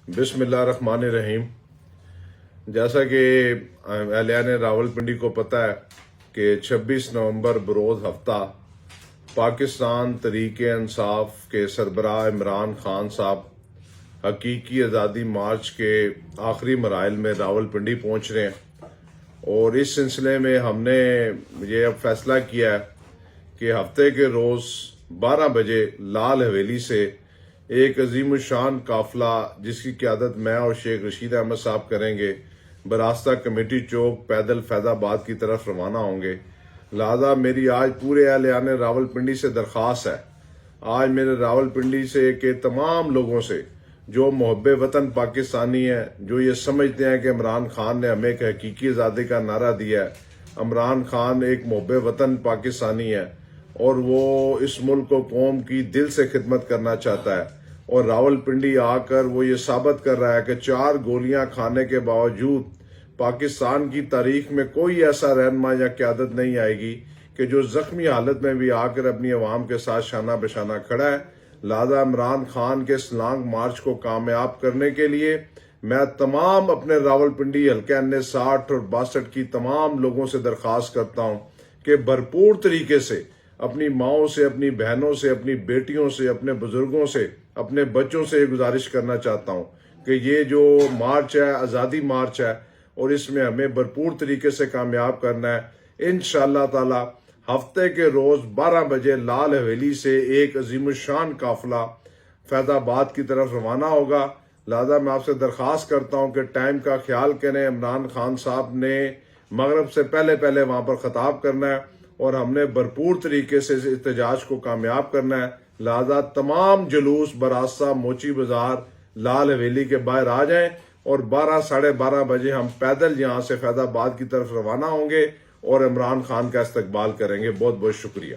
بسم اللہ الرحمن الرحیم۔ جیسا کہ اہلیان راولپنڈی کو پتہ ہے کہ 26 نومبر بروز ہفتہ پاکستان تحریک انصاف کے سربراہ عمران خان صاحب حقیقی آزادی مارچ کے آخری مراحل میں راولپنڈی پہنچ رہے ہیں، اور اس سلسلے میں ہم نے یہ اب فیصلہ کیا ہے کہ ہفتے کے روز 12 بجے لال حویلی سے ایک عظیم الشان قافلہ جس کی قیادت میں اور شیخ رشید احمد صاحب کریں گے، براستہ کمیٹی چوک پیدل فیض آباد کی طرف روانہ ہوں گے۔ لہذا میری آج پورے اہلیان راولپنڈی سے درخواست ہے، آج میرے راولپنڈی سے کہ تمام لوگوں سے جو محب وطن پاکستانی ہیں، جو یہ سمجھتے ہیں کہ عمران خان نے ہمیں ایک حقیقی آزادی کا نعرہ دیا ہے، عمران خان ایک محب وطن پاکستانی ہے اور وہ اس ملک و قوم کی دل سے خدمت کرنا چاہتا ہے، اور راولپنڈی آ کر وہ یہ ثابت کر رہا ہے کہ 4 گولیاں کھانے کے باوجود پاکستان کی تاریخ میں کوئی ایسا رہنما یا قیادت نہیں آئے گی کہ جو زخمی حالت میں بھی آ کر اپنی عوام کے ساتھ شانہ بشانہ کھڑا ہے۔ لہذا عمران خان کے اس لانگ مارچ کو کامیاب کرنے کے لیے میں تمام اپنے راولپنڈی حلقہ N60 اور 62 کی تمام لوگوں سے درخواست کرتا ہوں کہ بھرپور طریقے سے اپنی ماؤں سے، اپنی بہنوں سے، اپنی بیٹیوں سے، اپنے بزرگوں سے، اپنے بچوں سے یہ گزارش کرنا چاہتا ہوں کہ یہ جو مارچ ہے آزادی مارچ ہے، اور اس میں ہمیں بھرپور طریقے سے کامیاب کرنا ہے۔ انشاءاللہ تعالی ہفتے کے روز 12 بجے لال حویلی سے ایک عظیم الشان قافلہ فیض آباد کی طرف روانہ ہوگا۔ لہذا میں آپ سے درخواست کرتا ہوں کہ ٹائم کا خیال کریں۔ عمران خان صاحب نے مغرب سے پہلے وہاں پر خطاب کرنا ہے اور ہم نے بھرپور طریقے سے اس احتجاج کو کامیاب کرنا ہے۔ لہذا تمام جلوس براستہ موچی بازار لال حویلی کے باہر آ جائیں، اور 12 – 12:30 بجے ہم پیدل یہاں سے فیض آباد کی طرف روانہ ہوں گے اور عمران خان کا استقبال کریں گے۔ بہت بہت شکریہ۔